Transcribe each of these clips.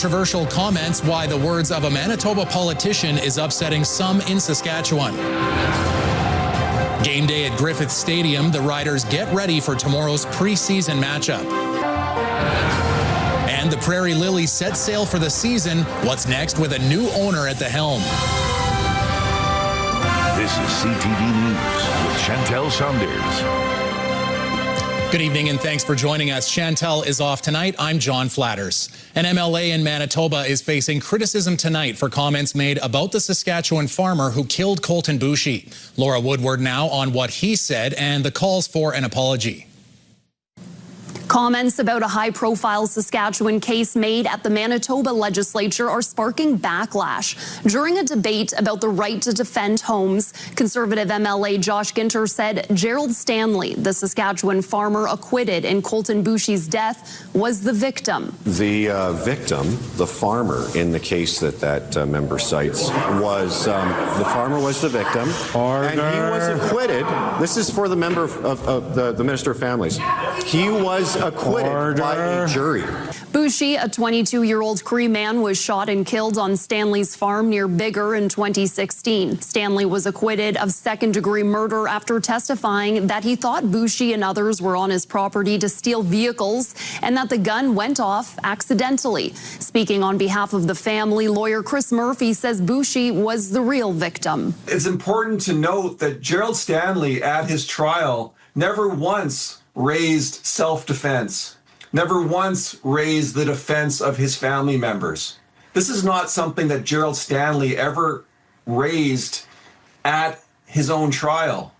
Controversial comments why the words of a Manitoba politician is upsetting some in Saskatchewan. Game day at Griffith Stadium, the Riders get ready for tomorrow's preseason matchup. And the Prairie Lily set sail for the season. What's next with a new owner at the helm? This is CTV News with Chantel Saunders. Good evening and thanks for joining us. Chantel is off tonight. I'm John Flatters. An MLA in Manitoba is facing criticism tonight for comments made about the Saskatchewan farmer who killed Colten Boushie. Laura Woodward now on what he said and the calls for an apology. Comments about a high-profile Saskatchewan case made at the Manitoba legislature are sparking backlash. During a debate about the right to defend homes, Conservative MLA Josh Ginter said Gerald Stanley, the Saskatchewan farmer acquitted in Colten Boushie's death, was the victim. The victim, the farmer in the case that member cites, was the farmer was the victim. Order. And he was acquitted. This is for the member of the Minister of Families. He was acquitted by a jury. Boushie, a 22-year-old Cree man, was shot and killed on Stanley's farm near Biggar in 2016. Stanley was acquitted of second-degree murder after testifying that he thought Boushie and others were on his property to steal vehicles and that the gun went off accidentally. Speaking on behalf of the family, lawyer Chris Murphy says Boushie was the real victim. It's important to note that Gerald Stanley at his trial never once raised self-defense, never once raised the defense of his family members. This is not something that Gerald Stanley ever raised at his own trial.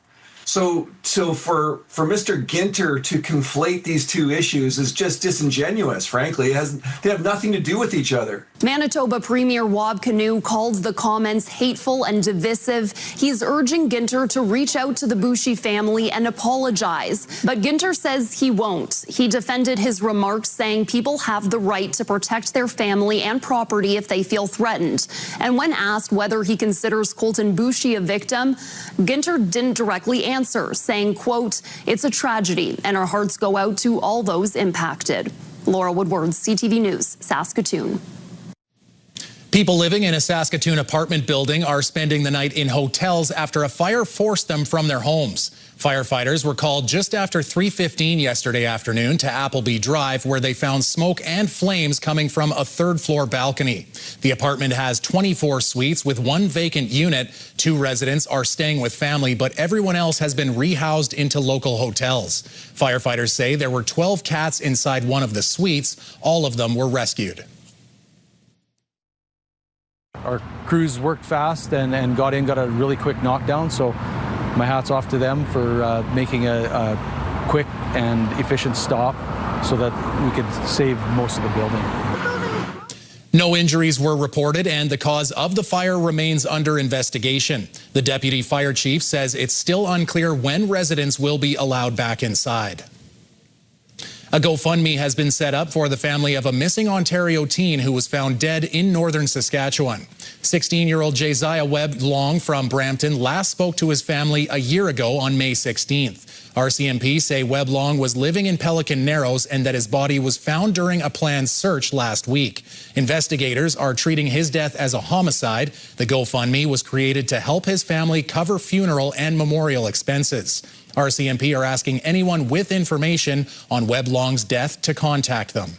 So for Mr. Ginter to conflate these two issues is just disingenuous, frankly. They have nothing to do with each other. Manitoba Premier Wab Kinew called the comments hateful and divisive. He's urging Ginter to reach out to the Boushie family and apologize. But Ginter says he won't. He defended his remarks, saying people have the right to protect their family and property if they feel threatened. And when asked whether he considers Colten Boushie a victim, Ginter didn't directly answer, saying, quote, "It's a tragedy and our hearts go out to all those impacted." Laura Woodward, CTV News, Saskatoon. People living in a Saskatoon apartment building are spending the night in hotels after a fire forced them from their homes. Firefighters were called just after 3:15 yesterday afternoon to Appleby Drive, where they found smoke and flames coming from a third-floor balcony. The apartment has 24 suites with one vacant unit. 2 residents are staying with family, but everyone else has been rehoused into local hotels. Firefighters say there were 12 cats inside one of the suites. All of them were rescued. Our crews worked fast and got a really quick knockdown, so my hat's off to them for making a quick and efficient stop so that we could save most of the building. No injuries were reported, and the cause of the fire remains under investigation. The deputy fire chief says it's still unclear when residents will be allowed back inside. A GoFundMe has been set up for the family of a missing Ontario teen who was found dead in northern Saskatchewan. 16-year-old Josiah Webb Long from Brampton last spoke to his family a year ago on May 16th. RCMP say Webb Long was living in Pelican Narrows and that his body was found during a planned search last week. Investigators are treating his death as a homicide. The GoFundMe was created to help his family cover funeral and memorial expenses. RCMP are asking anyone with information on Webb Long's death to contact them.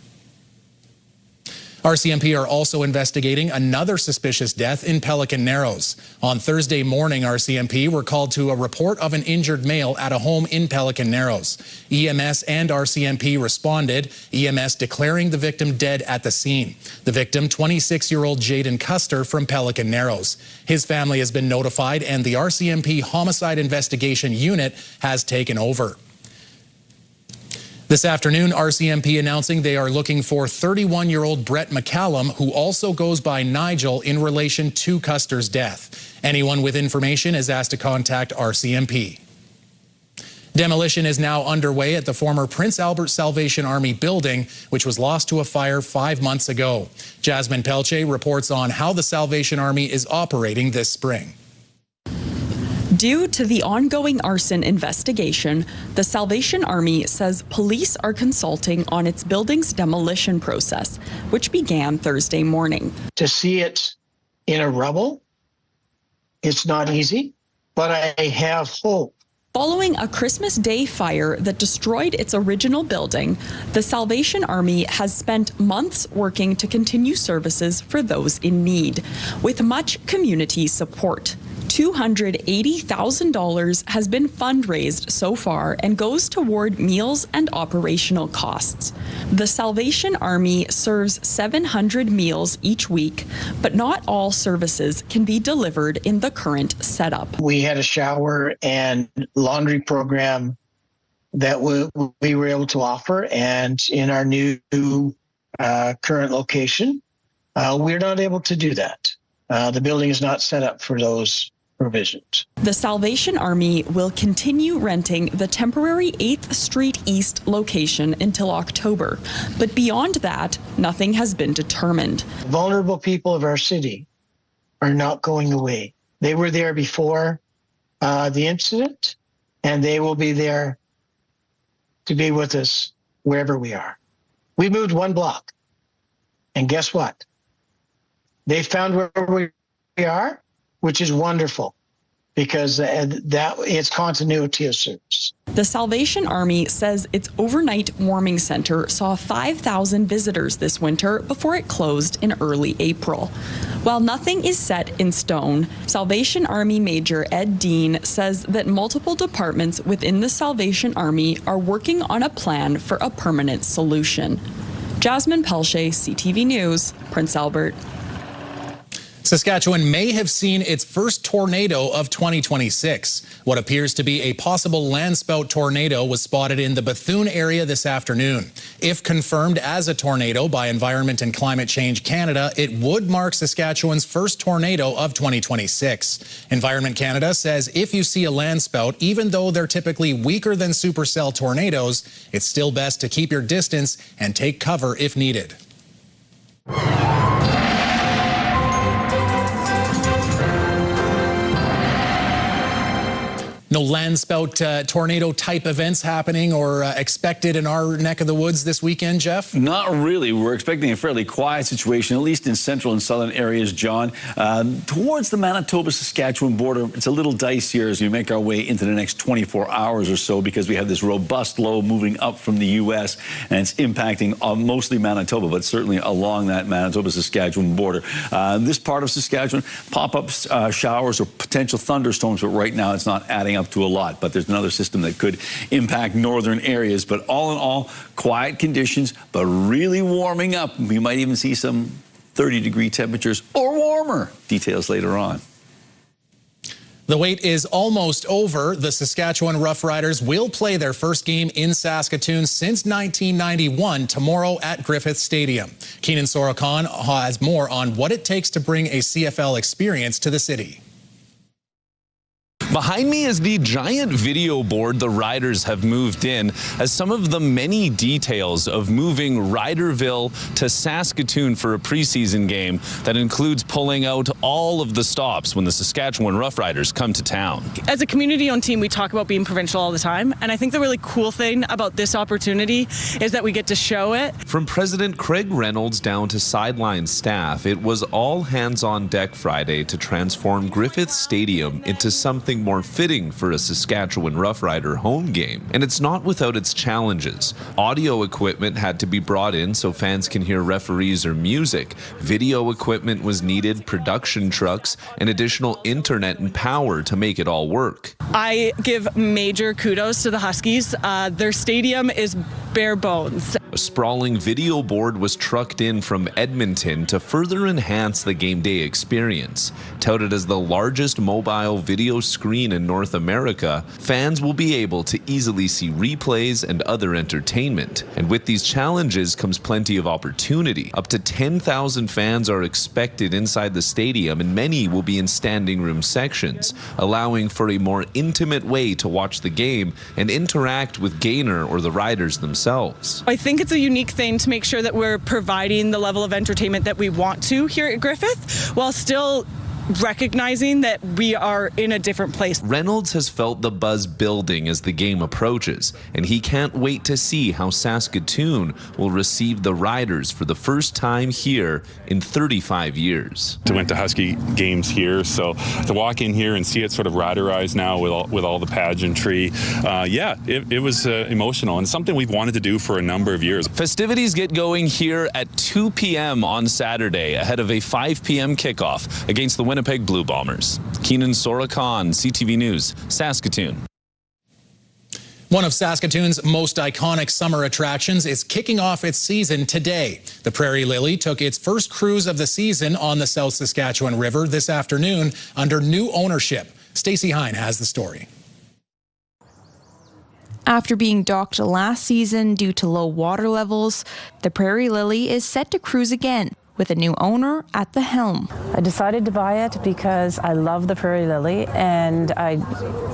RCMP are also investigating another suspicious death in Pelican Narrows. On Thursday morning, RCMP were called to a report of an injured male at a home in Pelican Narrows. EMS and RCMP responded, EMS declaring the victim dead at the scene. The victim, 26-year-old Jaden Custer from Pelican Narrows. His family has been notified and the RCMP Homicide Investigation Unit has taken over. This afternoon, RCMP announcing they are looking for 31-year-old Brett McCallum, who also goes by Nigel, in relation to Custer's death. Anyone with information is asked to contact RCMP. Demolition is now underway at the former Prince Albert Salvation Army building, which was lost to a fire 5 months ago. Jasmine Pelche reports on how the Salvation Army is operating this spring. Due to the ongoing arson investigation, the Salvation Army says police are consulting on its building's demolition process, which began Thursday morning. To see it in a rubble, it's not easy, but I have hope. Following a Christmas Day fire that destroyed its original building, the Salvation Army has spent months working to continue services for those in need, with much community support. $280,000 has been fundraised so far and goes toward meals and operational costs. The Salvation Army serves 700 meals each week, but not all services can be delivered in the current setup. We had a shower and laundry program that we were able to offer, and in our new current location, we're not able to do that. The building is not set up for those provisions. The Salvation Army will continue renting the temporary 8th Street East location until October, but beyond that, nothing has been determined. Vulnerable people of our city are not going away. They were there before the incident, and they will be there to be with us wherever we are. We moved one block, and guess what? They found where we are, which is wonderful, because that it's continuity of service. The Salvation Army says its overnight warming center saw 5,000 visitors this winter before it closed in early April. While nothing is set in stone, Salvation Army Major Ed Dean says that multiple departments within the Salvation Army are working on a plan for a permanent solution. Jasmine Pelche, CTV News, Prince Albert. Saskatchewan may have seen its first tornado of 2026. What appears to be a possible landspout tornado was spotted in the Bethune area this afternoon. If confirmed as a tornado by Environment and Climate Change Canada, it would mark Saskatchewan's first tornado of 2026. Environment Canada says if you see a landspout, even though they're typically weaker than supercell tornadoes, it's still best to keep your distance and take cover if needed. No landspout tornado type events happening or expected in our neck of the woods this weekend, Jeff? Not really. We're expecting a fairly quiet situation, at least in central and southern areas, John. Towards the Manitoba-Saskatchewan border, it's a little dicier as we make our way into the next 24 hours or so because we have this robust low moving up from the U.S. and it's impacting mostly Manitoba, but certainly along that Manitoba-Saskatchewan border. This part of Saskatchewan, pop-up showers or potential thunderstorms, but right now it's not adding up to a lot, but there's another system that could impact northern areas. But all in all, quiet conditions, but really warming up. We might even see some 30-degree temperatures or warmer. Details later on. The wait is almost over. The Saskatchewan Roughriders will play their first game in Saskatoon since 1991 tomorrow at Griffith Stadium. Keenan Sorokan has more on what it takes to bring a CFL experience to the city. Behind me is the giant video board the Riders have moved in as some of the many details of moving Riderville to Saskatoon for a preseason game that includes pulling out all of the stops when the Saskatchewan Roughriders come to town. As a community-owned team, we talk about being provincial all the time, and I think the really cool thing about this opportunity is that we get to show it. From President Craig Reynolds down to sideline staff, it was all hands on deck Friday to transform Griffith Stadium into something more fitting for a Saskatchewan Roughrider home game. And it's not without its challenges. Audio equipment had to be brought in so fans can hear referees or music. Video equipment was needed, production trucks, and additional internet and power to make it all work. I give major kudos to the Huskies. Their stadium is bare bones. A sprawling video board was trucked in from Edmonton to further enhance the game day experience. Touted as the largest mobile video screen in North America, fans will be able to easily see replays and other entertainment. And with these challenges comes plenty of opportunity. Up to 10,000 fans are expected inside the stadium, and many will be in standing room sections, allowing for a more intimate way to watch the game and interact with Gaynor or the Riders themselves. I think it's a unique thing to make sure that we're providing the level of entertainment that we want to here at Griffith, while still recognizing that we are in a different place. Reynolds has felt the buzz building as the game approaches, and he can't wait to see how Saskatoon will receive the Riders for the first time here in 35 years. I went to Husky games here, so to walk in here and see it sort of riderized now with all the pageantry, it was emotional and something we've wanted to do for a number of years. Festivities get going here at 2 p.m. on Saturday ahead of a 5 p.m. kickoff against the Winnipeg Blue Bombers. Keenan Sorakan, CTV News, Saskatoon. One of Saskatoon's most iconic summer attractions is kicking off its season today. The Prairie Lily took its first cruise of the season on the South Saskatchewan River this afternoon under new ownership. Stacey Hine has the story. After being docked last season due to low water levels, the Prairie Lily is set to cruise again with a new owner at the helm. I decided to buy it because I love the Prairie Lily, and I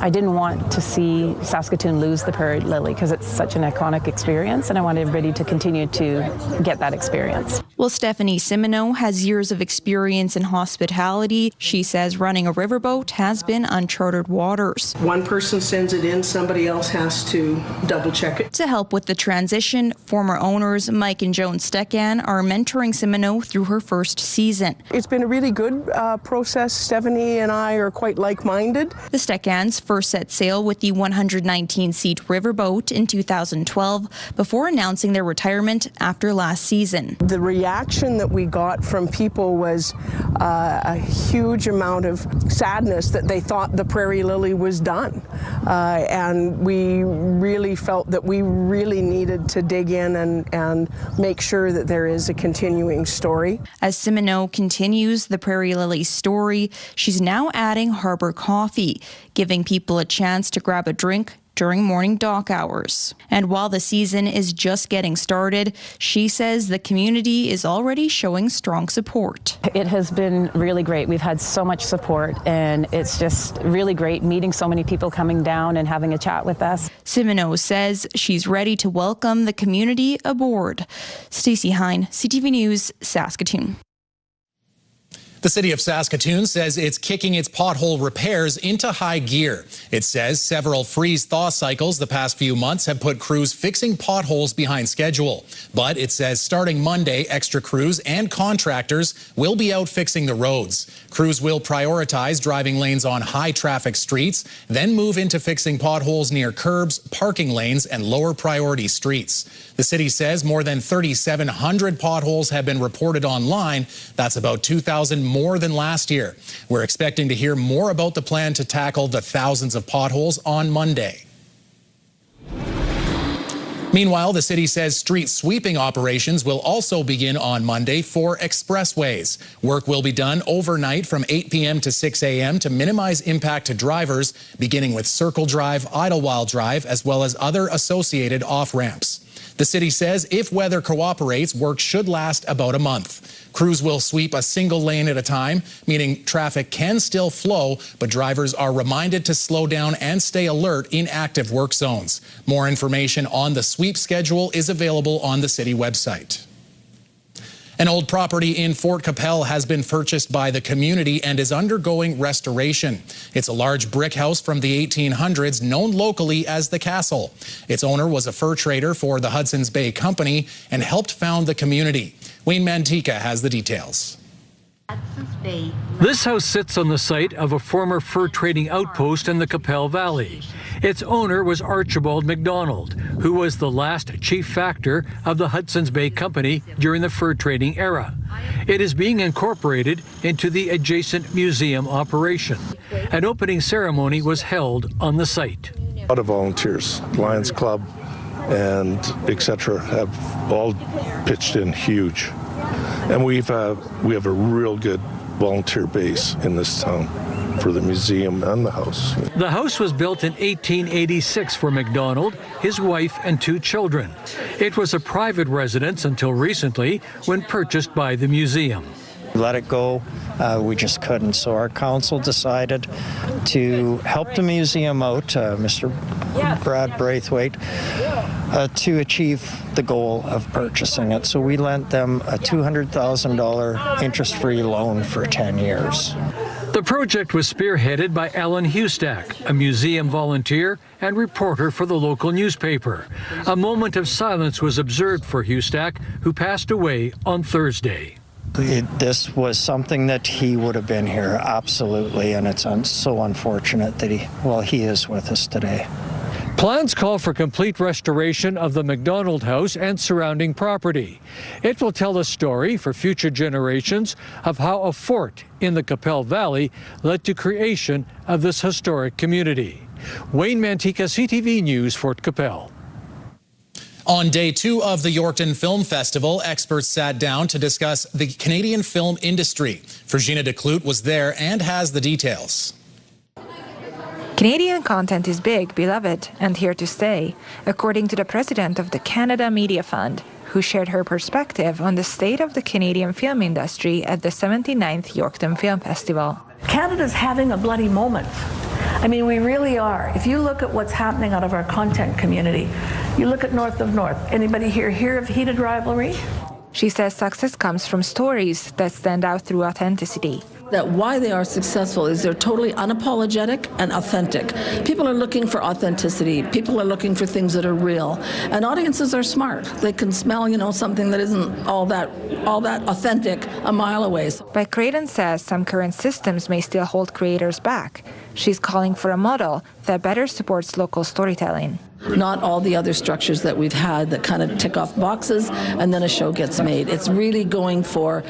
didn't want to see Saskatoon lose the Prairie Lily because it's such an iconic experience, and I want everybody to continue to get that experience. Well, Stephanie Simoneau has years of experience in hospitality. She says running a riverboat has been uncharted waters. One person sends it in, somebody else has to double check it. To help with the transition, former owners Mike and Joan Stekan are mentoring Simoneau through her first season. It's been a really good process. Stephanie and I are quite like-minded. The Stekans first set sail with the 119-seat riverboat in 2012 before announcing their retirement after last season. The reaction that we got from people was a huge amount of sadness that they thought the Prairie Lily was done. And we really felt that we really needed to dig in and make sure that there is a continuing story. As Simoneau continues the Prairie Lily story, she's now adding harbor coffee, giving people a chance to grab a drink during morning dock hours. And while the season is just getting started, she says the community is already showing strong support. It has been really great. We've had so much support, and it's just really great meeting so many people coming down and having a chat with us. Simoneau says she's ready to welcome the community aboard. Stacey Hine, CTV News, Saskatoon. The city of Saskatoon says it's kicking its pothole repairs into high gear. It says several freeze-thaw cycles the past few months have put crews fixing potholes behind schedule. But it says starting Monday, extra crews and contractors will be out fixing the roads. Crews will prioritize driving lanes on high-traffic streets, then move into fixing potholes near curbs, parking lanes, and lower priority streets. The city says more than 3,700 potholes have been reported online. That's about 2,000 more than last year. We're expecting to hear more about the plan to tackle the thousands of potholes on Monday. Meanwhile, the city says street sweeping operations will also begin on Monday for expressways. Work will be done overnight from 8 p.m. to 6 a.m. to minimize impact to drivers, beginning with Circle Drive, Idlewild Drive, as well as other associated off-ramps. The city says if weather cooperates, work should last about a month. Crews will sweep a single lane at a time, meaning traffic can still flow, but drivers are reminded to slow down and stay alert in active work zones. More information on the sweep schedule is available on the city website. An old property in Fort Capel has been purchased by the community and is undergoing restoration. It's a large brick house from the 1800s known locally as the Castle. Its owner was a fur trader for the Hudson's Bay Company and helped found the community. Wayne Mantika has the details. This house sits on the site of a former fur trading outpost in the Capel Valley. Its owner was Archibald MacDonald, who was the last chief factor of the Hudson's Bay Company during the fur trading era. It is being incorporated into the adjacent museum operation. An opening ceremony was held on the site. A lot of volunteers, Lions Club and etc. have all pitched in huge. And we have a real good volunteer base in this town for the museum and the house. The house was built in 1886 for MacDonald, his wife, and 2 children. It was a private residence until recently when purchased by the museum. Let it go, we just couldn't. So our council decided to help the museum out, Mr. Brad Braithwaite, to achieve the goal of purchasing it. So we lent them a $200,000 interest-free loan for 10 years. The project was spearheaded by Ellen Hustack, a museum volunteer and reporter for the local newspaper. A moment of silence was observed for Hustack, who passed away on Thursday. This was something that he would have been here, absolutely, and it's so unfortunate that he is with us today. Plans call for complete restoration of the McDonald House and surrounding property. It will tell a story for future generations of how a fort in the Qu'Appelle Valley led to creation of this historic community. Wayne Mantica, CTV News, Fort Qu'Appelle. On day 2 of the Yorkton Film Festival, experts sat down to discuss the Canadian film industry. Virginia Declout was there and has the details. Canadian content is big, beloved, and here to stay, according to the president of the Canada Media Fund, who shared her perspective on the state of the Canadian film industry at the 79th Yorkton Film Festival. Canada's having a bloody moment. I mean, we really are. If you look at what's happening out of our content community, you look at North of North. Anybody here hear of heated rivalry? She says success comes from stories that stand out through authenticity. That why they are successful is they're totally unapologetic and authentic. People are looking for authenticity. People are looking for things that are real. And audiences are smart. They can smell, something that isn't all that authentic a mile away. But Creighton says some current systems may still hold creators back. She's calling for a model that better supports local storytelling. Not all the other structures that we've had that kind of tick off boxes and then a show gets made. It's really going for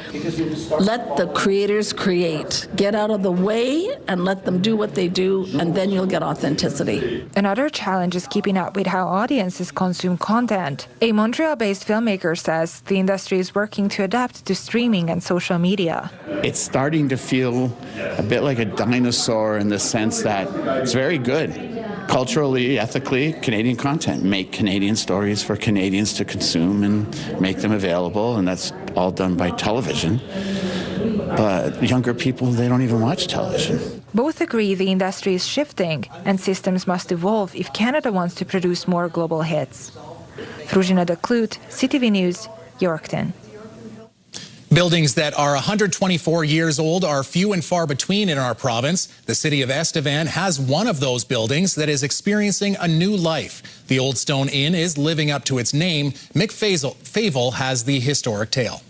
let the creators create. Get out of the way and let them do what they do, and then you'll get authenticity. Another challenge is keeping up with how audiences consume content. A Montreal-based filmmaker says the industry is working to adapt to streaming and social media. It's starting to feel a bit like a dinosaur in the sense that it's very good. Culturally, ethically, Canadian content. Make Canadian stories for Canadians to consume and make them available, and that's all done by television. But younger people, they don't even watch television. Both agree the industry is shifting and systems must evolve if Canada wants to produce more global hits. Virginia Declout, CTV News, Yorkton. Buildings that are 124 years old are few and far between in our province. The city of Estevan has one of those buildings that is experiencing a new life. The Old Stone Inn is living up to its name. Mick Favel has the historic tale.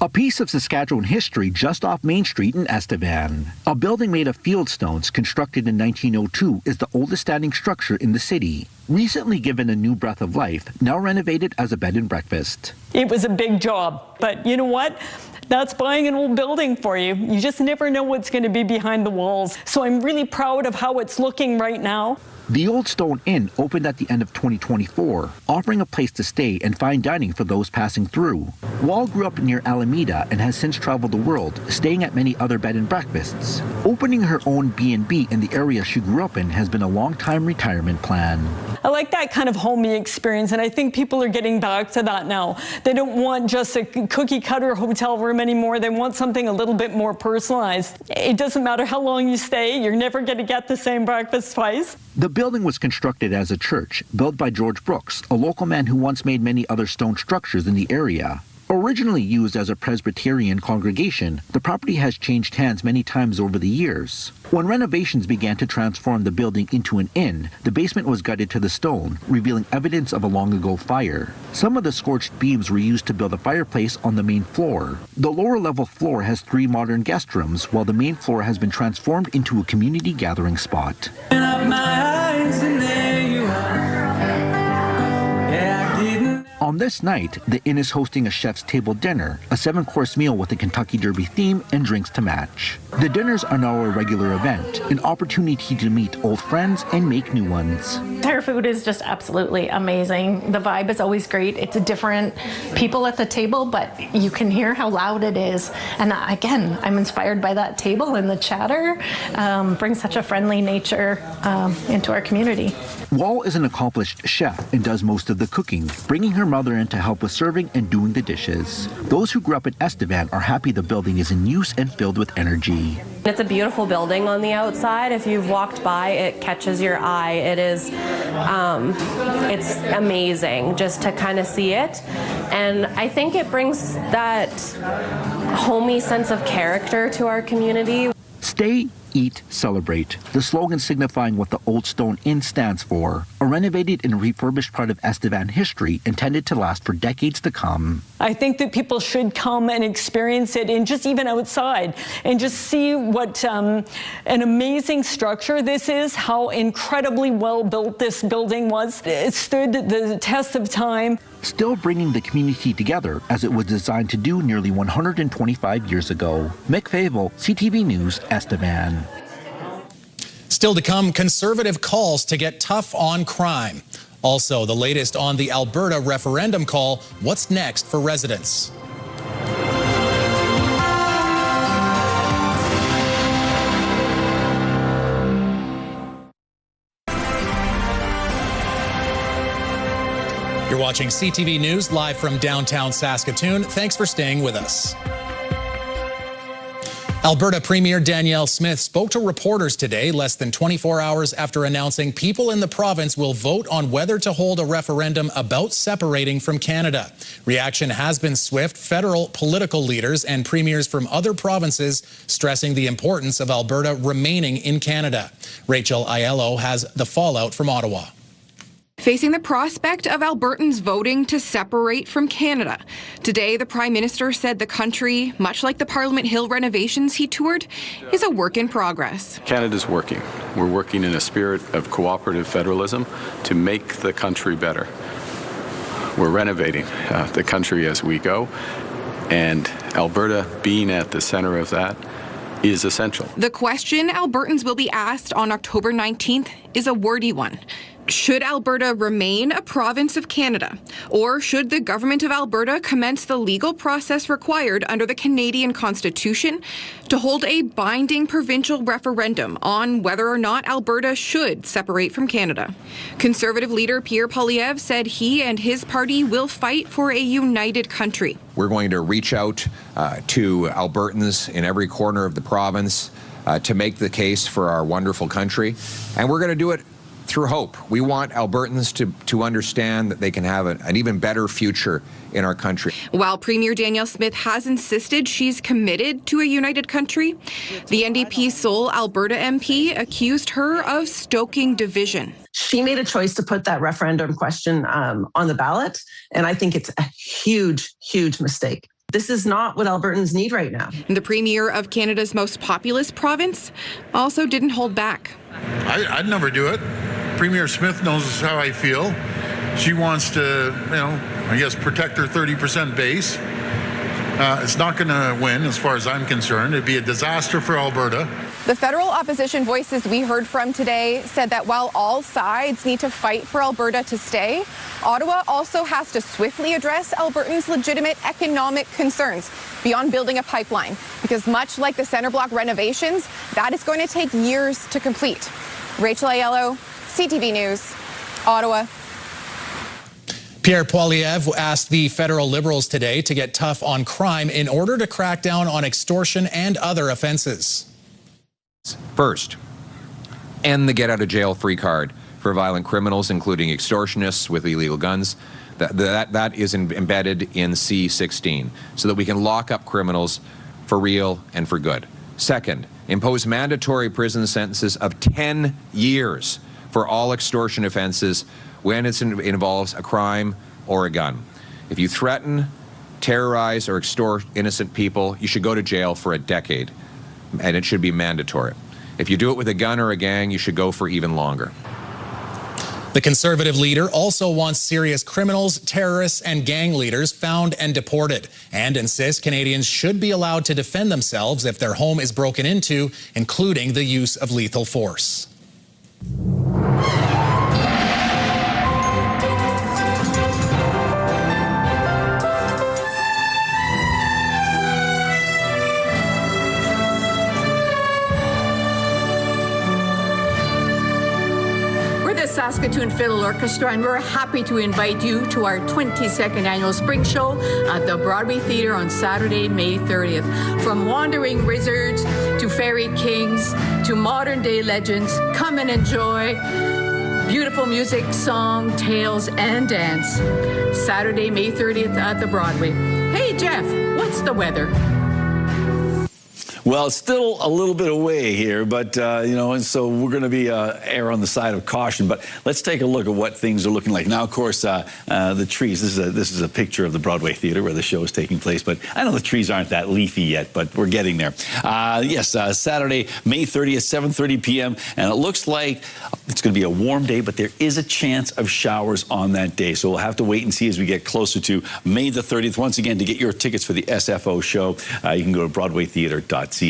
A piece of Saskatchewan history just off Main Street in Estevan. A building made of fieldstones constructed in 1902 is the oldest standing structure in the city. Recently given a new breath of life, now renovated as a bed and breakfast. It was a big job, but you know what? That's buying an old building for you. You just never know what's going to be behind the walls. So I'm really proud of how it's looking right now. The Old Stone Inn opened at the end of 2024, offering a place to stay and fine dining for those passing through. Wall grew up near Alameda and has since traveled the world, staying at many other bed and breakfasts. Opening her own B&B in the area she grew up in has been a long-time retirement plan. I like that kind of homey experience, and I think people are getting back to that now. They don't want just a cookie-cutter hotel room anymore. They want something a little bit more personalized. It doesn't matter how long you stay, you're never going to get the same breakfast twice. The building was constructed as a church, built by George Brooks, a local man who once made many other stone structures in the area. Originally used as a Presbyterian congregation, the property has changed hands many times over the years. When renovations began to transform the building into an inn, the basement was gutted to the stone, revealing evidence of a long-ago fire. Some of the scorched beams were used to build a fireplace on the main floor. The lower-level floor has 3 modern guest rooms, while the main floor has been transformed into a community gathering spot. On this night, the inn is hosting a chef's table dinner, a 7-course meal with a Kentucky Derby theme and drinks to match. The dinners are now a regular event, an opportunity to meet old friends and make new ones. Their food is just absolutely amazing. The vibe is always great. It's a different people at the table, but you can hear how loud it is. And again, I'm inspired by that table and the chatter. Brings such a friendly nature into our community. Wall is an accomplished chef and does most of the cooking, bringing her mother in to help with serving and doing the dishes. Those who grew up in Estevan are happy the building is in use and filled with energy. It's a beautiful building on the outside. If you've walked by, it catches your eye. It is, it's amazing just to kind of see it. And I think it brings that homey sense of character to our community. Stay, eat, celebrate. The slogan signifying what the Old Stone Inn stands for, a renovated and refurbished part of Estevan history intended to last for decades to come. I think that people should come and experience it, and just even outside, and just see what an amazing structure this is, how incredibly well built this building was. It stood the test of time. Still bringing the community together as it was designed to do nearly 125 years ago. Mick Favel, CTV News, Estevan. Still to come, Conservative calls to get tough on crime. Also, the latest on the Alberta referendum call. What's next for residents? You're watching CTV News live from downtown Saskatoon. Thanks for staying with us. Alberta Premier Danielle Smith spoke to reporters today, less than 24 hours after announcing people in the province will vote on whether to hold a referendum about separating from Canada. Reaction has been swift. Federal political leaders and premiers from other provinces stressing the importance of Alberta remaining in Canada. Rachel Aiello has the fallout from Ottawa. Facing the prospect of Albertans voting to separate from Canada. Today, the Prime Minister said the country, much like the Parliament Hill renovations he toured, is a work in progress. Canada's working. We're working in a spirit of cooperative federalism to make the country better. We're renovating the country as we go, and Alberta being at the center of that is essential. The question Albertans will be asked on October 19th is a wordy one. Should Alberta remain a province of Canada? Or should the government of Alberta commence the legal process required under the Canadian Constitution to hold a binding provincial referendum on whether or not Alberta should separate from Canada? Conservative leader Pierre Poilievre said he and his party will fight for a united country. We're going to reach out to Albertans in every corner of the province to make the case for our wonderful country, and we're going to do it through hope. We want Albertans to understand that they can have an even better future in our country. While Premier Danielle Smith has insisted she's committed to a united country, the NDP's sole Alberta MP accused her of stoking division. She made a choice to put that referendum question on the ballot, and I think it's a huge, huge mistake. This is not what Albertans need right now. The Premier of Canada's most populous province also didn't hold back. I'd never do it. Premier Smith knows how I feel. She wants to, I guess, protect her 30% base. It's not going to win, as far as I'm concerned. It'd be a disaster for Alberta. The federal opposition voices we heard from today said that while all sides need to fight for Alberta to stay, Ottawa also has to swiftly address Albertans' legitimate economic concerns beyond building a pipeline, because much like the Centre Block renovations, that is going to take years to complete. Rachel Aiello, CTV News, Ottawa. Pierre Poilievre asked the federal Liberals today to get tough on crime in order to crack down on extortion and other offences. First, end the get-out-of-jail-free card for violent criminals, including extortionists with illegal guns. That is embedded in C-16, so that we can lock up criminals for real and for good. Second, impose mandatory prison sentences of 10 years for all extortion offenses when it involves a crime or a gun. If you threaten, terrorize, or extort innocent people, you should go to jail for a decade, and it should be mandatory. If you do it with a gun or a gang, you should go for even longer. The Conservative leader also wants serious criminals, terrorists, and gang leaders found and deported, and insists Canadians should be allowed to defend themselves if their home is broken into, including the use of lethal force. Saskatoon Fiddle Orchestra, and we're happy to invite you to our 22nd annual spring show at the Broadway Theatre on Saturday, May 30th. From wandering wizards to fairy kings to modern day legends, come and enjoy beautiful music, song, tales, and dance. Saturday, May 30th at the Broadway. Hey, Jeff, what's the weather? Well, it's still a little bit away here, but, you know, and so we're going to be err on the side of caution. But let's take a look at what things are looking like. Now, of course, the trees, this is a picture of the Broadway Theatre where the show is taking place. But I know the trees aren't that leafy yet, but we're getting there. Yes, Saturday, May 30th, 7:30 p.m. And it looks like it's going to be a warm day, but there is a chance of showers on that day. So we'll have to wait and see as we get closer to May the 30th. Once again, to get your tickets for the SFO show, you can go to BroadwayTheatre.ca.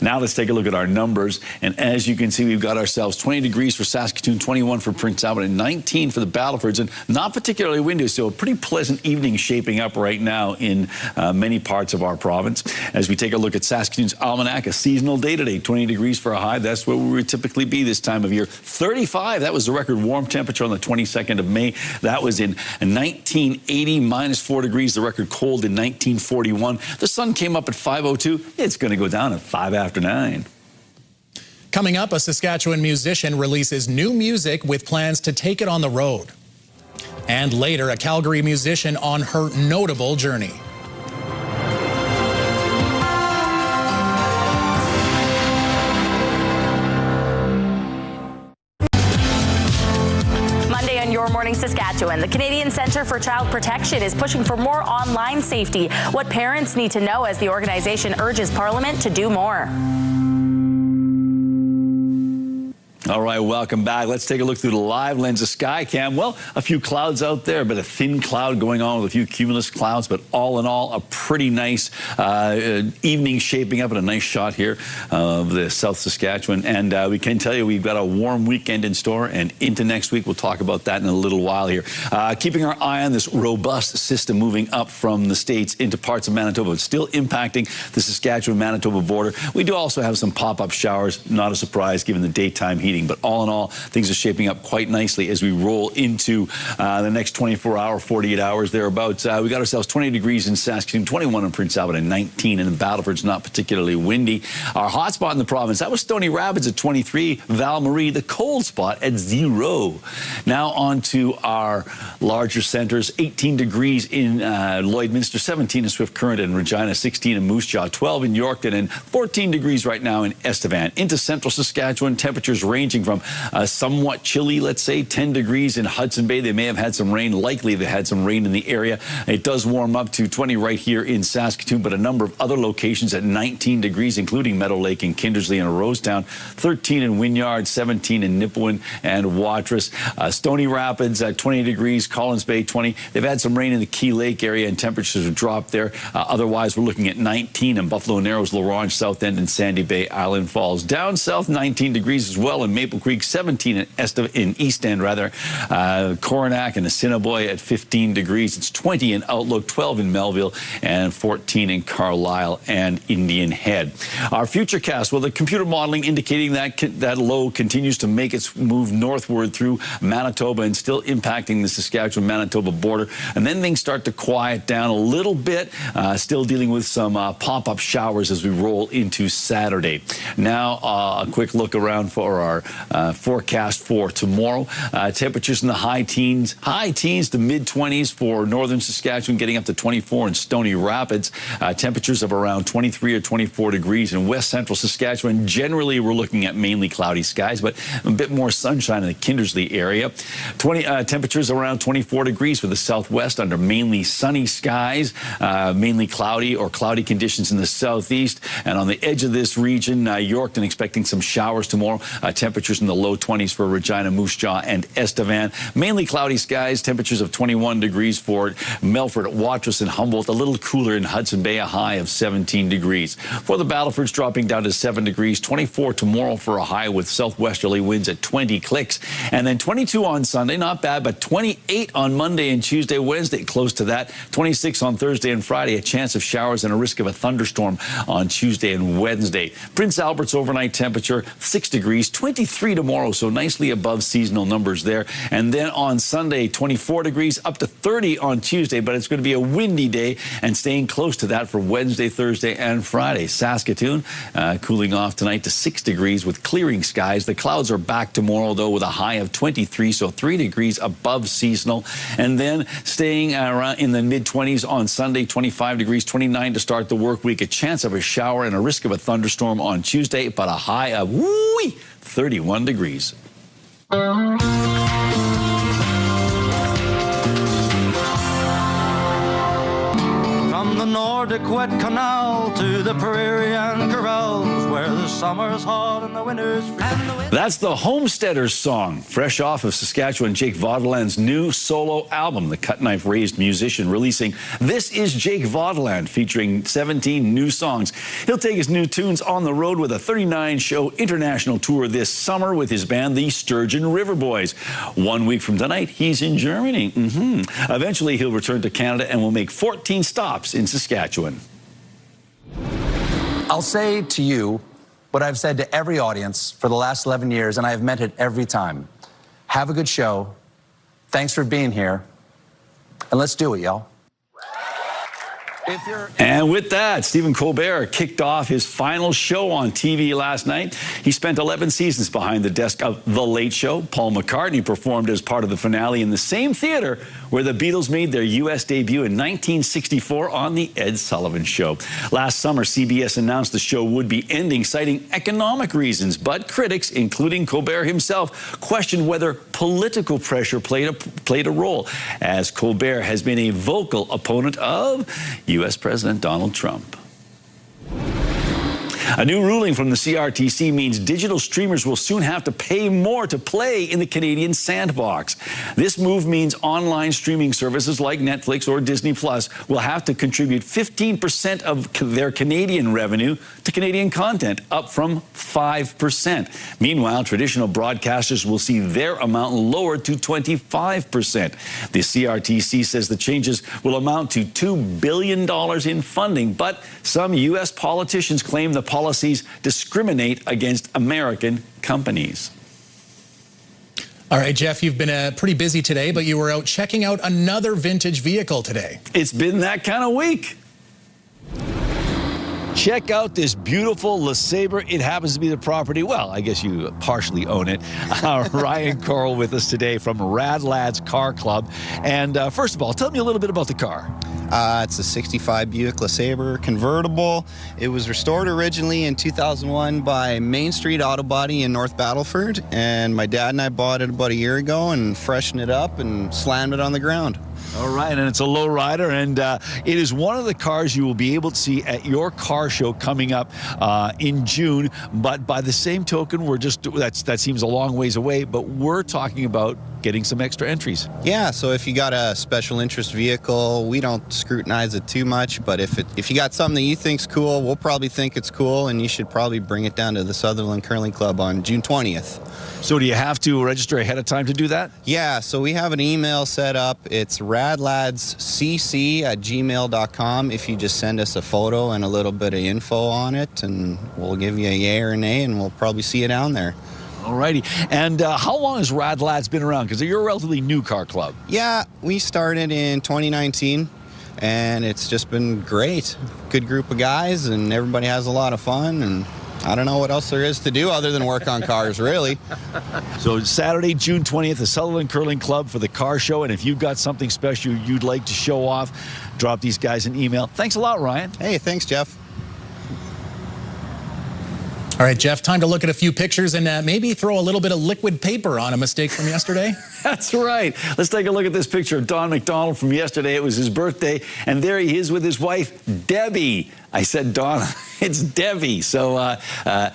Now let's take a look at our numbers. And as you can see, we've got ourselves 20 degrees for Saskatoon, 21 for Prince Albert, and 19 for the Battlefords. And not particularly windy, so a pretty pleasant evening shaping up right now in many parts of our province. As we take a look at Saskatoon's almanac, a seasonal day today, 20 degrees for a high. That's where we would typically be this time of year. 35, that was the record warm temperature on the 22nd of May. That was in 1980, -4 degrees, the record cold in 1941. The sun came up at 5:02. It's going to go down at 5 after 9. Coming up, a Saskatchewan musician releases new music with plans to take it on the road. And later, a Calgary musician on her notable journey. Morning Saskatchewan. The Canadian Centre for Child Protection is pushing for more online safety. What parents need to know as the organization urges Parliament to do more. All right, welcome back. Let's take a look through the live lens of Skycam. Well, a few clouds out there, but a thin cloud going on with a few cumulus clouds. But all in all, a pretty nice evening shaping up and a nice shot here of the South Saskatchewan. And we can tell you we've got a warm weekend in store and into next week. We'll talk about that in a little while here. Keeping our eye on this robust system moving up from the States into parts of Manitoba. It's still impacting the Saskatchewan-Manitoba border. We do also have some pop-up showers. Not a surprise given the daytime heat. But all in all, things are shaping up quite nicely as we roll into the next 24-hour, 48 hours thereabouts. We got ourselves 20 degrees in Saskatoon, 21 in Prince Albert, and 19 in the Battleford's not particularly windy. Our hot spot in the province, that was Stony Rapids at 23, Val-Marie, the cold spot at 0. Now on to our larger centers, 18 degrees in Lloydminster, 17 in Swift Current and Regina, 16 in Moose Jaw, 12 in Yorkton, and 14 degrees right now in Estevan. Into central Saskatchewan, temperatures ranging from somewhat chilly, let's say, 10 degrees in Hudson Bay. They may have had some rain. Likely they had some rain in the area. It does warm up to 20 right here in Saskatoon, but a number of other locations at 19 degrees, including Meadow Lake and Kindersley and Rosetown, 13 in Wynyard, 17 in Nipawin and Watrous. Stony Rapids at 20 degrees, Collins Bay 20. They've had some rain in the Key Lake area and temperatures have dropped there. Otherwise, we're looking at 19 in Buffalo Narrows, La Ronge, South End, and Sandy Bay, Island Falls. Down south, 19 degrees as well in Maple Creek, 17 in East End, Coronac and Assiniboia at 15 degrees. It's 20 in Outlook, 12 in Melville, and 14 in Carlisle and Indian Head. Our futurecast, well, the computer modeling indicating that that low continues to make its move northward through Manitoba and still impacting the Saskatchewan-Manitoba border. And then things start to quiet down a little bit, still dealing with some pop-up showers as we roll into Saturday. Now, a quick look around for our forecast for tomorrow. Temperatures in the high teens to mid-20s for northern Saskatchewan, getting up to 24 in Stony Rapids. Temperatures of around 23 or 24 degrees in west central Saskatchewan. Generally, we're looking at mainly cloudy skies, but a bit more sunshine in the Kindersley area. Temperatures around 24 degrees for the southwest under mainly sunny skies, mainly cloudy or cloudy conditions in the southeast. And on the edge of this region, Yorkton expecting some showers tomorrow. Temperatures in the low 20s for Regina, Moose Jaw, and Estevan. Mainly cloudy skies, temperatures of 21 degrees for Melfort, Watrous, and Humboldt. A little cooler in Hudson Bay, a high of 17 degrees. For the Battlefords, dropping down to 7 degrees. 24 tomorrow for a high with southwesterly winds at 20 clicks. And then 22 on Sunday, not bad, but 28 on Monday and Tuesday, Wednesday, close to that. 26 on Thursday and Friday, a chance of showers and a risk of a thunderstorm on Tuesday and Wednesday. Prince Albert's overnight temperature, 6 degrees. 20 23 tomorrow, so nicely above seasonal numbers there. And then on Sunday, 24 degrees, up to 30 on Tuesday, but it's going to be a windy day and staying close to that for Wednesday, Thursday, and Friday. Saskatoon cooling off tonight to 6 degrees with clearing skies. The clouds are back tomorrow, though, with a high of 23, so 3 degrees above seasonal. And then staying around in the mid-20s on Sunday, 25 degrees, 29 to start the work week. A chance of a shower and a risk of a thunderstorm on Tuesday, but a high of 31 degrees. From the Nordic wet canal to the prairie and corrals, where the summer's hot and the winter's free. That's the Homesteaders song, fresh off of Saskatchewan Jake Vaudeland's new solo album, the cut knife raised musician releasing This Is Jake Vaudeland, featuring 17 new songs. He'll take his new tunes on the road with a 39-show international tour this summer with his band, the Sturgeon River Boys. 1 week from tonight, he's in Germany. Eventually, he'll return to Canada and will make 14 stops in Saskatchewan. I'll say to you what I've said to every audience for the last 11 years, and I have meant it every time. Have a good show. Thanks for being here. And let's do it, y'all. And with that, Stephen Colbert kicked off his final show on TV last night. He spent 11 seasons behind the desk of The Late Show. Paul McCartney performed as part of the finale in the same theater where the Beatles made their U.S. debut in 1964 on The Ed Sullivan Show. Last summer, CBS announced the show would be ending, citing economic reasons. But critics, including Colbert himself, questioned whether political pressure played a role, as Colbert has been a vocal opponent of U.S. President Donald Trump. A new ruling from the CRTC means digital streamers will soon have to pay more to play in the Canadian sandbox. This move means online streaming services like Netflix or Disney Plus will have to contribute 15% of their Canadian revenue to Canadian content, up from 5%. Meanwhile, traditional broadcasters will see their amount lowered to 25%. The CRTC says the changes will amount to $2 billion in funding, but some U.S. politicians claim the policies discriminate against American companies. All right, Jeff, you've been pretty busy today, but you were out checking out another vintage vehicle today. It's been that kind of week. Check out this beautiful LeSabre. It happens to be the property, well, I guess you partially own it. Ryan Coral with us today from Rad Lads Car Club. And first of all, tell me a little bit about the car. It's a 65 Buick LeSabre convertible. It was restored originally in 2001 by Main Street Auto Body in North Battleford. And my dad and I bought it about a year ago and freshened it up and slammed it on the ground. All right, and it's a low rider, and it is one of the cars you will be able to see at your car show coming up in June. But by the same token, that seems a long ways away, but we're talking about getting some extra entries. Yeah, so if you got a special interest vehicle, we don't scrutinize it too much, but if you got something that you think's cool, we'll probably think it's cool, and you should probably bring it down to the Sutherland Curling Club on June 20th. So do you have to register ahead of time to do that? Yeah, so we have an email set up. It's radladscc@gmail.com. If you just send us a photo and a little bit of info on it, and we'll give you a yay or a nay, and we'll probably see you down there. All righty. And how long has Rad Lads been around? Because you're a relatively new car club. Yeah, we started in 2019, and it's just been great. Good group of guys, and everybody has a lot of fun, and I don't know what else there is to do other than work on cars, really. So Saturday, June 20th, the Sutherland Curling Club for the car show. And if you've got something special you'd like to show off, drop these guys an email. Thanks a lot, Ryan. Hey, thanks, Jeff. All right, Jeff, time to look at a few pictures and maybe throw a little bit of liquid paper on a mistake from yesterday. That's right. Let's take a look at this picture of Don McDonald from yesterday. It was his birthday, and there he is with his wife, Debbie. I said, Donna, it's Debbie. So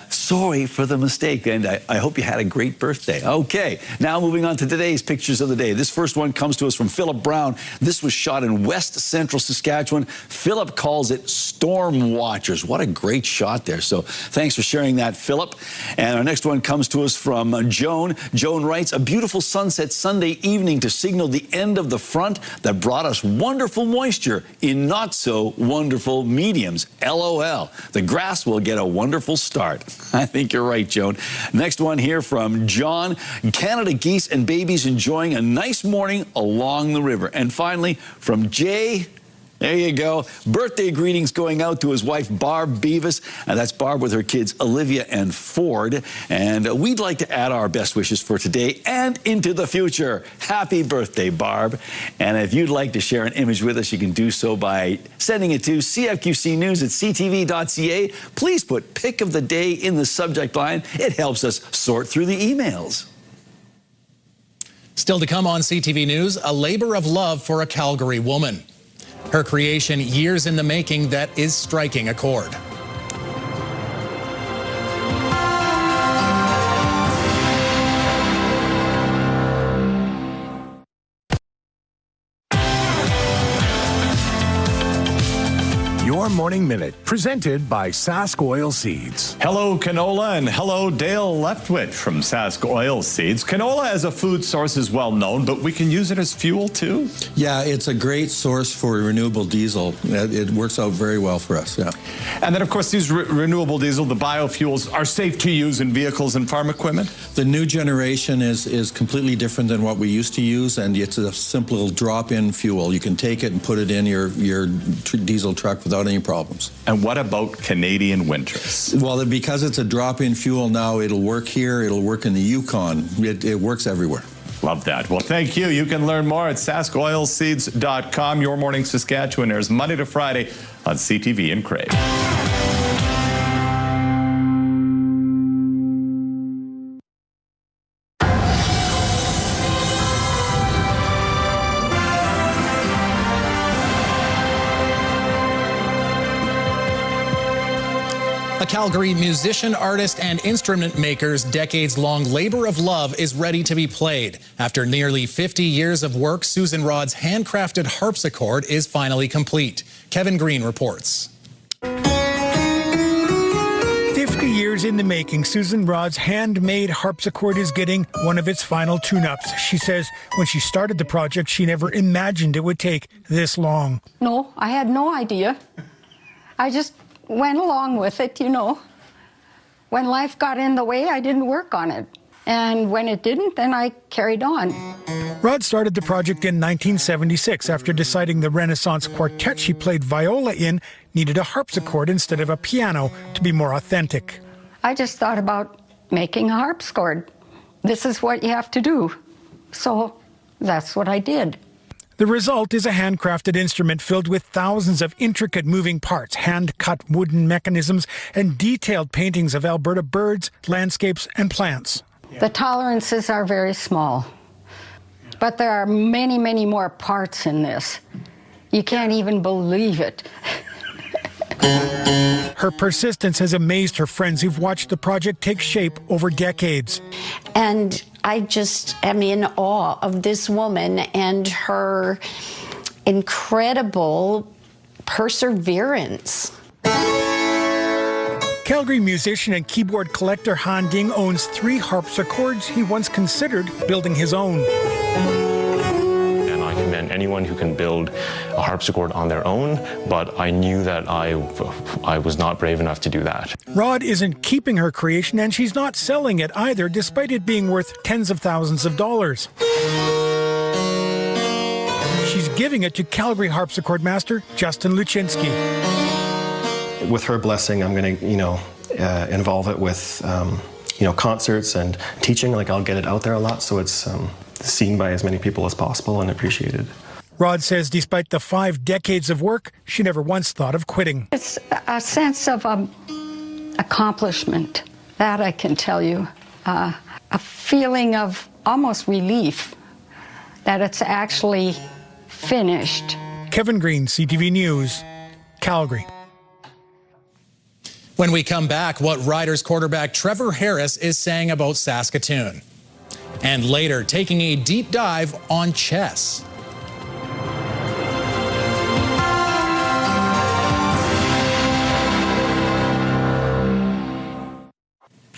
sorry for the mistake, and I hope you had a great birthday. Okay, now moving on to today's pictures of the day. This first one comes to us from Philip Brown. This was shot in West Central Saskatchewan. Philip calls it Storm Watchers. What a great shot there. So thanks for sharing that. that, Philip. And our next one comes to us from Joan. Joan writes, a beautiful sunset Sunday evening to signal the end of the front that brought us wonderful moisture in not so wonderful mediums. LOL. The grass will get a wonderful start. I think you're right, Joan. Next one here from John. Canada geese and babies enjoying a nice morning along the river. And finally, from Jay. There you go. Birthday greetings going out to his wife, Barb Beavis. And that's Barb with her kids, Olivia and Ford. And we'd like to add our best wishes for today and into the future. Happy birthday, Barb. And if you'd like to share an image with us, you can do so by sending it to cfqcnews@ctv.ca. Please put pick of the day in the subject line. It helps us sort through the emails. Still to come on CTV News, a labor of love for a Calgary woman. Her creation, years in the making, that is striking a chord. Your Morning Minute, presented by Sask Oil Seeds. Hello, canola, and hello, Dale Leftwich from Sask Oil Seeds. Canola as a food source is well known, but we can use it as fuel too? Yeah, it's a great source for renewable diesel. It works out very well for us, yeah. And then, of course, these renewable diesel, the biofuels, are safe to use in vehicles and farm equipment? The new generation is completely different than what we used to use, and it's a simple drop-in fuel. You can take it and put it in your diesel truck without any problems. And what about Canadian winters? Well, because it's a drop-in fuel now, it'll work here, it'll work in the Yukon. It works everywhere. Love that. Well, thank you. You can learn more at saskoilseeds.com. Your Morning Saskatchewan airs Monday to Friday on CTV in Crave. A Calgary musician, artist, and instrument maker's decades-long labor of love is ready to be played. After nearly 50 years of work, Susan Rod's handcrafted harpsichord is finally complete. Kevin Green reports. 50 years in the making, Susan Rod's handmade harpsichord is getting one of its final tune-ups. She says when she started the project, she never imagined it would take this long. No, I had no idea. I just went along with it, you know. When life got in the way, I didn't work on it. And when it didn't, then I carried on. Rod started the project in 1976 after deciding the Renaissance quartet she played viola in needed a harpsichord instead of a piano to be more authentic. I just thought about making a harpsichord. This is what you have to do. So that's what I did. The result is a handcrafted instrument filled with thousands of intricate moving parts, hand-cut wooden mechanisms, and detailed paintings of Alberta birds, landscapes, and plants. The tolerances are very small, but there are many, many more parts in this. You can't even believe it. Her persistence has amazed her friends who've watched the project take shape over decades. And I just am in awe of this woman and her incredible perseverance. Calgary musician and keyboard collector Han Ding owns 3 harpsichords he once considered building his own. And I commend anyone who can build a harpsichord on their own, but I knew that I was not brave enough to do that. Rod isn't keeping her creation, and she's not selling it either, despite it being worth tens of thousands of dollars. She's giving it to Calgary harpsichord master Justin Luczynski. With her blessing, I'm going to, involve it with, concerts and teaching. Like, I'll get it out there a lot, so it's seen by as many people as possible and appreciated. Rod says despite the 5 decades of work, she never once thought of quitting. It's a sense of accomplishment, that I can tell you. A feeling of almost relief that it's actually finished. Kevin Green, CTV News, Calgary. When we come back, what Riders quarterback Trevor Harris is saying about Saskatoon. And later, taking a deep dive on chess.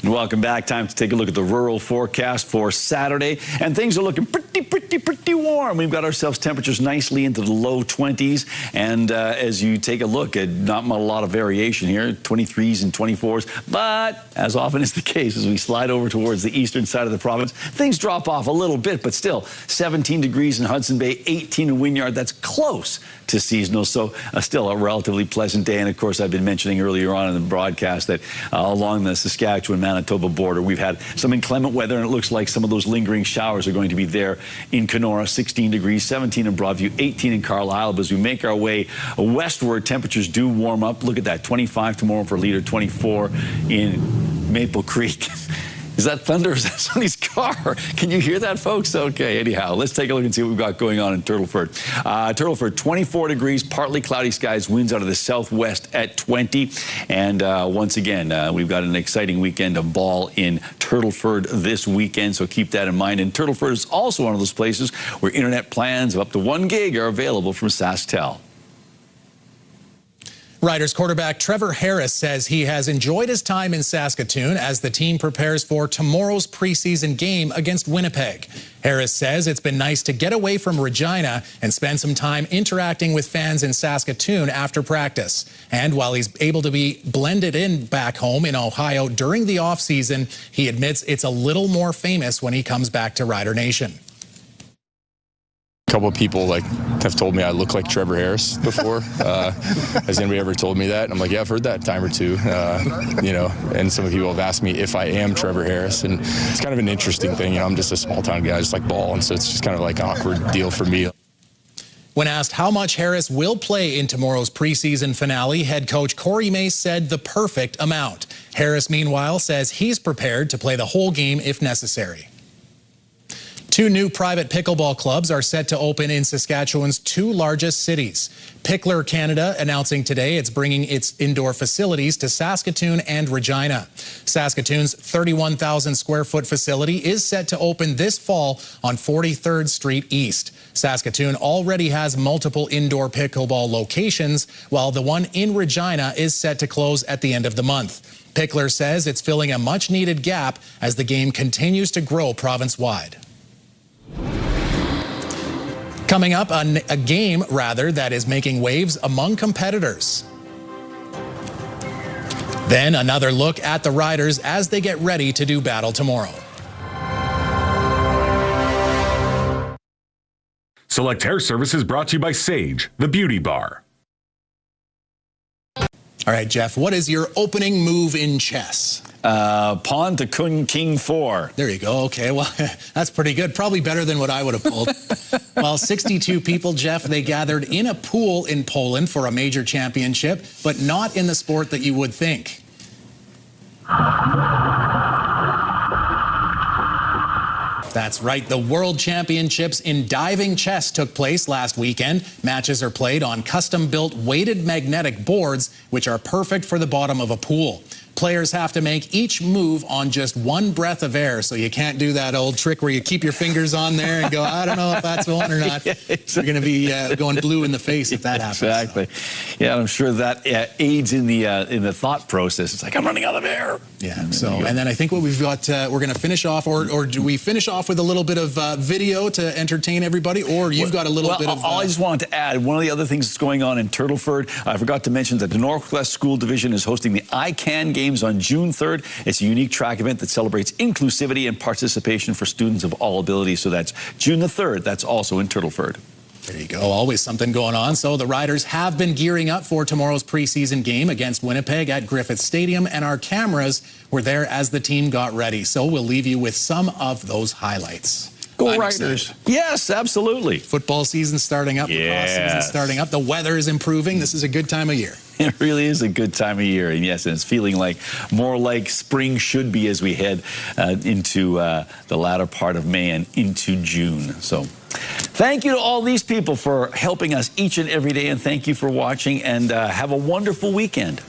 Welcome back. Time to take a look at the rural forecast for Saturday. And things are looking pretty warm. We've got ourselves temperatures nicely into the low 20s. And as you take a look at not a lot of variation here, 23s and 24s. But as often is the case, as we slide over towards the eastern side of the province, things drop off a little bit, but still 17 degrees in Hudson Bay, 18 in Wynyard. That's close to seasonal. So still a relatively pleasant day. And of course, I've been mentioning earlier on in the broadcast that along the Saskatchewan-Manitoba border, we've had some inclement weather, and it looks like some of those lingering showers are going to be there in Kenora, 16 degrees, 17 in Broadview, 18 in Carlisle. But as we make our way westward, temperatures do warm up. Look at that, 25 tomorrow for Leader, 24 in Maple Creek. Is that thunder? Is that somebody's car? Can you hear that, folks? Okay, anyhow, let's take a look and see what we've got going on in Turtleford. Turtleford, 24 degrees, partly cloudy skies, winds out of the southwest at 20. And once again, we've got an exciting weekend of ball in Turtleford this weekend, so keep that in mind. And Turtleford is also one of those places where internet plans of up to 1 gig are available from SaskTel. Riders quarterback Trevor Harris says he has enjoyed his time in Saskatoon as the team prepares for tomorrow's preseason game against Winnipeg. Harris says it's been nice to get away from Regina and spend some time interacting with fans in Saskatoon after practice. And while he's able to be blended in back home in Ohio during the offseason, he admits it's a little more famous when he comes back to Rider Nation. A couple of people have told me I look like Trevor Harris before. Has anybody ever told me that? And I'm like, yeah, I've heard that a time or two. You know, and some people have asked me if I am Trevor Harris, and it's kind of an interesting thing. You know, I'm just a small town guy, just like ball, and so it's just kind of like an awkward deal for me. When asked how much Harris will play in tomorrow's preseason finale, head coach Corey Mace said the perfect amount. Harris, meanwhile, says he's prepared to play the whole game if necessary. 2 new private pickleball clubs are set to open in Saskatchewan's 2 largest cities. Pickler Canada announcing today it's bringing its indoor facilities to Saskatoon and Regina. Saskatoon's 31,000 square foot facility is set to open this fall on 43rd Street East. Saskatoon already has multiple indoor pickleball locations, while the one in Regina is set to close at the end of the month. Pickler says it's filling a much needed gap as the game continues to grow province-wide. Coming up, a game that is making waves among competitors. Then another look at the riders as they get ready to do battle tomorrow. Select Hair Services brought to you by Sage, the beauty bar. All right, Jeff, what is your opening move in chess? Pawn to King 4. There you go. Okay, well, that's pretty good. Probably better than what I would have pulled. Well, 62 people, Jeff, they gathered in a pool in Poland for a major championship, but not in the sport that you would think. That's right. The World Championships in diving chess took place last weekend. Matches are played on custom-built weighted magnetic boards, which are perfect for the bottom of a pool. Players have to make each move on just one breath of air, so you can't do that old trick where you keep your fingers on there and go, I don't know if that's one or not. Yeah, exactly. You're going to be going blue in the face if that happens. Exactly. Yeah, I'm sure that aids in the thought process. It's like, I'm running out of air. Yeah, so, and then I think what we've got, we're going to finish off, or do we finish off with a little bit of video to entertain everybody, or you've got a little bit of... I just wanted to add, one of the other things that's going on in Turtleford, I forgot to mention that the Northwest School Division is hosting the ICANN Games on June 3rd. It's a unique track event that celebrates inclusivity and participation for students of all abilities. So that's June the 3rd. That's also in Turtleford. There you go. Always something going on. So the Riders have been gearing up for tomorrow's preseason game against Winnipeg at Griffith Stadium, and our cameras were there as the team got ready. So we'll leave you with some of those highlights. Go Riders. Yes, absolutely. Football season starting up. Yes. Lacrosse season starting up. The weather is improving. This is a good time of year. It really is a good time of year. And yes, and it's feeling like more like spring should be as we head into the latter part of May and into June. So thank you to all these people for helping us each and every day. And thank you for watching, and have a wonderful weekend.